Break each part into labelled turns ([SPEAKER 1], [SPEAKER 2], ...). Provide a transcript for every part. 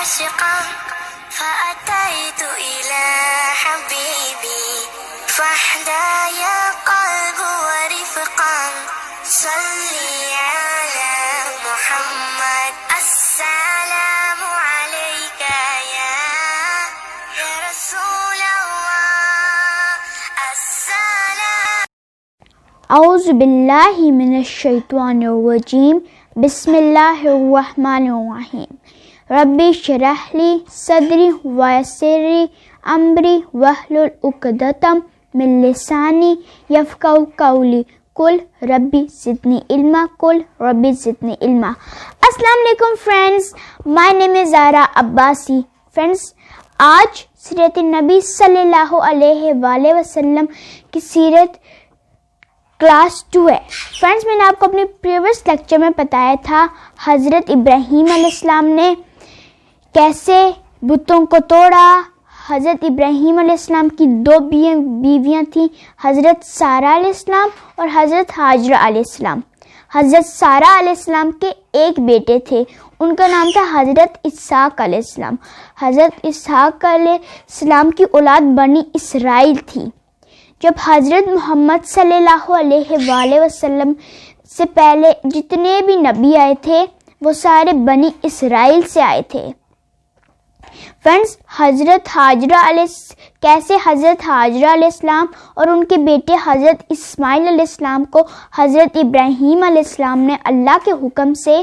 [SPEAKER 1] عاشقا فأتيت إلى حبيبي فاحدى يا قلب ورفقا صلي على محمد السلام عليك يا رسول الله السلام
[SPEAKER 2] اعوذ باللہ من الشیطان الرجیم بسم اللہ الرحمن الرحیم رب اشرح لی صدری ویسر لی امری واحلل عقدۃ من لسانی یفقہوا قولی قل ربی زدنی علما قل ربی زدنی علما۔ السلام علیکم فرینڈس، مائی نیم از زارا عباسی۔ فرینڈس، آج سیرت النبی صلی اللہ علیہ وآلہ وسلم کی سیرت کلاس 2 ہے۔ فرینڈس، میں نے آپ کو اپنے پریویس لیکچر میں بتایا تھا حضرت ابراہیم علیہ السلام نے کیسے بتوں کو توڑا۔ حضرت ابراہیم علیہ السلام کی 2 بیویاں تھیں، حضرت سارہ علیہ السلام اور حضرت ہاجرہ علیہ السلام۔ حضرت سارہ علیہ السلام کے ایک بیٹے تھے، ان کا نام تھا حضرت اسحاق علیہ السلام۔ حضرت اسحاق علیہ السلام کی اولاد بنی اسرائیل تھی۔ جب حضرت محمد صلی اللہ علیہ وآلہ وسلم سے پہلے جتنے بھی نبی آئے تھے وہ سارے بنی اسرائیل سے آئے تھے۔ فرینڈس، حضرت حاجرہ علیہ السلام اور ان کے بیٹے حضرت اسماعیل علیہ السلام کو حضرت ابراہیم علیہ السلام نے اللہ کے حکم سے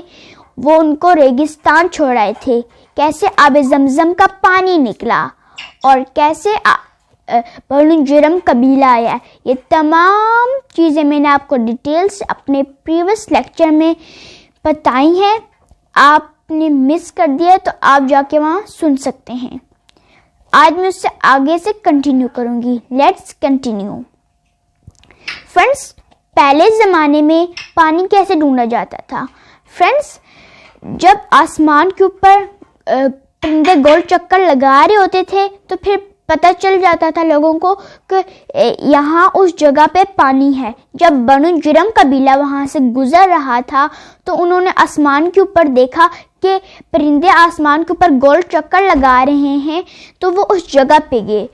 [SPEAKER 2] وہ ان کو ریگستان چھوڑائے تھے، کیسے آب زمزم کا پانی نکلا اور کیسے بنو جرم قبیلہ آیا۔ یہ تمام چیزیں میں نے آپ کو ڈیٹیل سے اپنے پریویس لیکچر میں بتائی ہیں۔ آپ نے مس کر دیا تو آپ جا کے وہاں سن سکتے ہیں۔ آج میں اس سے آگے سے کنٹینیو کروں گی۔ Let's continue. فرینڈس، پہلے زمانے میں پانی کیسے ڈھونڈا جاتا تھا؟ فرینڈس، جب آسمان کے اوپر پرندے گول چکر لگا رہے ہوتے تھے تو پھر پتہ چل جاتا تھا لوگوں کو کہ یہاں اس جگہ پہ پانی ہے۔ جب بنو جرم قبیلہ وہاں سے گزر رہا تھا تو انہوں نے آسمان کے اوپر دیکھا کہ پرندے آسمان کے اوپر گول چکر لگا رہے ہیں، تو وہ اس جگہ پہ گئے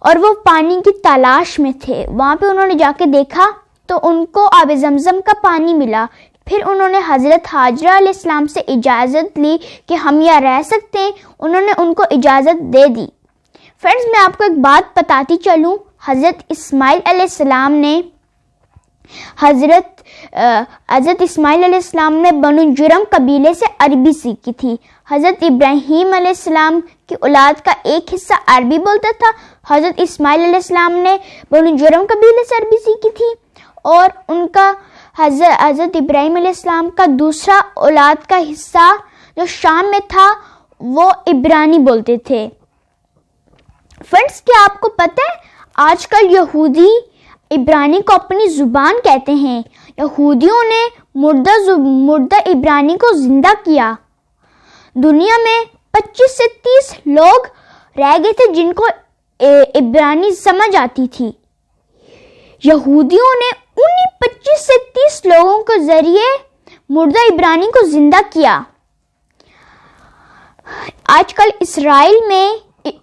[SPEAKER 2] اور وہ پانی کی تلاش میں تھے۔ وہاں پہ انہوں نے جا کے دیکھا تو ان کو آب زمزم کا پانی ملا۔ پھر انہوں نے حضرت ہاجرہ علیہ السلام سے اجازت لی کہ ہم یہاں رہ سکتے ہیں، انہوں نے ان کو اجازت دے دی۔ فرینڈس، میں آپ کو ایک بات بتاتی چلوں، حضرت اسماعیل علیہ السلام نے حضرت اسماعیل علیہ السلام نے بنو جرم قبیلے سے عربی سیکھی تھی۔ حضرت ابراہیم علیہ السلام کی اولاد کا ایک حصہ عربی بولتا تھا، حضرت اسماعیل علیہ السلام نے بنو جرم قبیلے سے عربی سیکھی تھی، اور ان کا حضرت ابراہیم علیہ السلام کا دوسرا اولاد کا حصہ جو شام میں تھا وہ عبرانی بولتے تھے۔ فرینڈس، کیا آپ کو پتہ ہے آج کل یہودی عبرانی کو اپنی زبان کہتے ہیں؟ یہودیوں نے مردہ عبرانی کو زندہ کیا۔ دنیا میں 25 سے 30 لوگ رہ گئے تھے جن کو عبرانی سمجھ آتی تھی۔ یہودیوں نے انہی 25 سے 30 لوگوں کے ذریعے مردہ عبرانی کو زندہ کیا۔ آج کل اسرائیل میں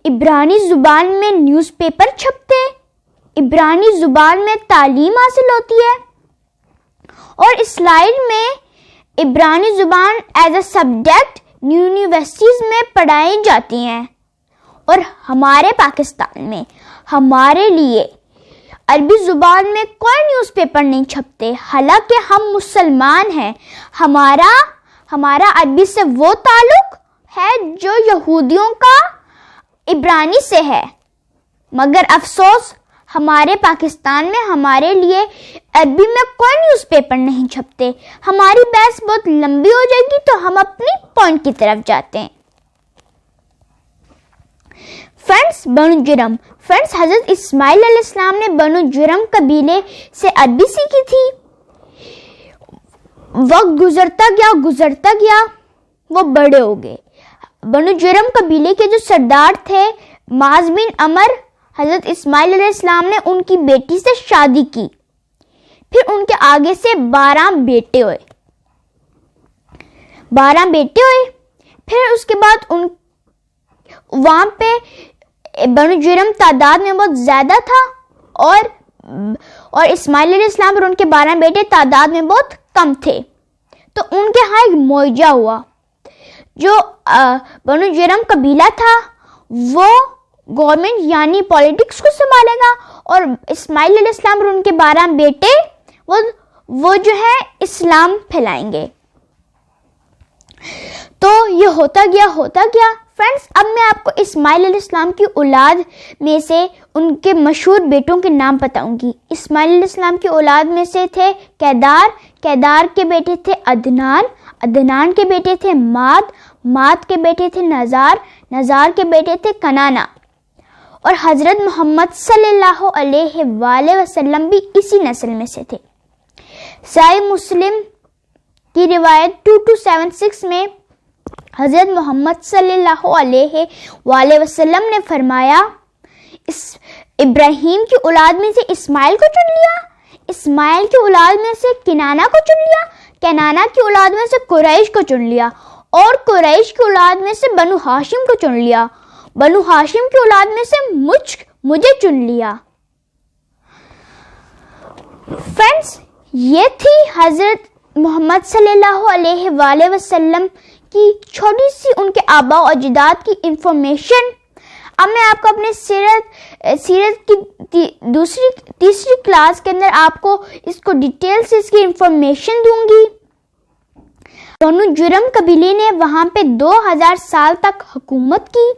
[SPEAKER 2] عبرانی زبان میں نیوز پیپر چھپتے، عبرانی زبان میں تعلیم حاصل ہوتی ہے، اور اسرائیل میں عبرانی زبان ایز اے سبجیکٹ یونیورسٹیز میں پڑھائی جاتی ہیں، اور ہمارے پاکستان میں ہمارے لیے عربی زبان میں کوئی نیوز پیپر نہیں چھپتے، حالانکہ ہم مسلمان ہیں۔ ہمارا عربی سے وہ تعلق ہے جو یہودیوں کا عبرانی سے ہے، مگر افسوس ہمارے پاکستان میں ہمارے لیے عربی میں کوئی نیوز پیپر نہیں چھپتے۔ ہماری بحث بہت لمبی ہو جائے گی تو ہم اپنی پوائنٹ کی طرف جاتے ہیں۔ فرینڈس، بنو جرم۔ فرینڈس، حضرت اسماعیل علیہ السلام نے بنو جرم قبیلے سے عربی سیکھی تھی۔ وقت گزرتا گیا وہ بڑے ہو گئے۔ بنو جرم قبیلے کے جو سردار تھے معاذ بن عمر، حضرت اسماعیل علیہ السلام نے ان کی بیٹی سے شادی کی، پھر ان کے آگے سے 12 بیٹے ہوئے۔ پھر اس کے بعد وہاں پہ بنو جرم تعداد میں بہت زیادہ تھا اور اسماعیل علیہ السلام اور ان کے 12 بیٹے تعداد میں بہت کم تھے. تو ان کے ہاں ایک معاہدہ ہوا. جو بنو جرم قبیلہ تھا وہ گورنمنٹ یعنی پالیٹکس کو سنبھالے گا, اور اسماعیل علیہ السلام اور ان کے 12 بیٹے وہ جو ہے اسلام پھیلائیں گے. تو یہ ہوتا گیا فرینڈس. اب میں آپ کو اسماعیل علیہ السلام کی اولاد میں سے ان کے مشہور بیٹوں کے نام بتاؤں گی. اسماعیل علیہ السلام کی اولاد میں سے تھے کیدار کے بیٹے تھے عدنان کے بیٹے تھے ماد کے بیٹے تھے نزار کے بیٹے تھے کنانا, اور حضرت محمد صلی اللہ علیہ وآلہ وسلم بھی اسی نسل میں سے تھے. صحیح مسلم کی روایت 2276 میں حضرت محمد صلی اللہ علیہ وآلہ وسلم نے فرمایا, ابراہیم کی اولاد میں سے اسماعیل کو چن لیا, اسماعیل کی اولاد میں سے کنانا کو چن لیا, کنانا کی اولاد میں سے قریش کو چن لیا, اور قریش کی اولاد میں سے بنو ہاشم کو چن لیا, بنو ہاشم کی اولاد میں سے مجھے چن لیا. فرینڈس, یہ تھی حضرت محمد صلی اللہ علیہ وآلہ وسلم کی چھوٹی سی ان کے آباء و اجداد کی انفارمیشن. اب میں آپ کو اپنے سیرت کی تیسری کلاس کے اندر آپ کو اس کو ڈیٹیل سے اس کی انفارمیشن دوں گی. بنو جرم قبیلے نے وہاں پہ 2000 سال تک حکومت کی.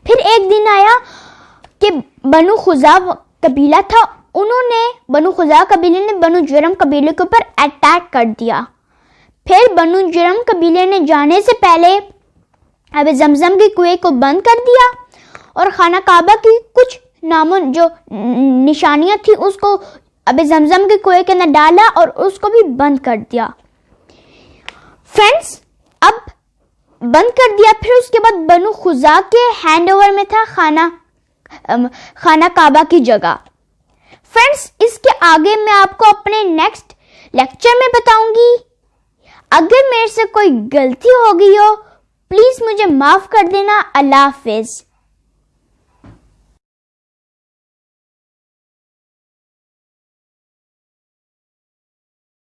[SPEAKER 2] پھر ایک دن آیا کہ بنو خزاع قبیلہ تھا, بنو خزاع قبیلے نے بنو جرم قبیلے کے اوپر اٹیک کر دیا. پھر بنو جرم قبیلے نے جانے سے پہلے اب زمزم کے کنویں کو بند کر دیا, اور خانہ کعبہ کی کچھ جو نشانیاں تھیں اس کو اب زمزم کے کنویں کے اندر ڈالا اور اس کو بھی بند کر دیا. فرینڈس, اب بند کر دیا. پھر اس کے بعد بنو خزاع کے ہینڈ اوور میں تھا خانہ کعبہ کی جگہ. فرینڈس, اس کے آگے میں آپ کو اپنے نیکسٹ لیکچر میں بتاؤں گی. اگر میرے سے کوئی غلطی ہو گئی ہو پلیز مجھے معاف کر دینا. اللہ حافظ.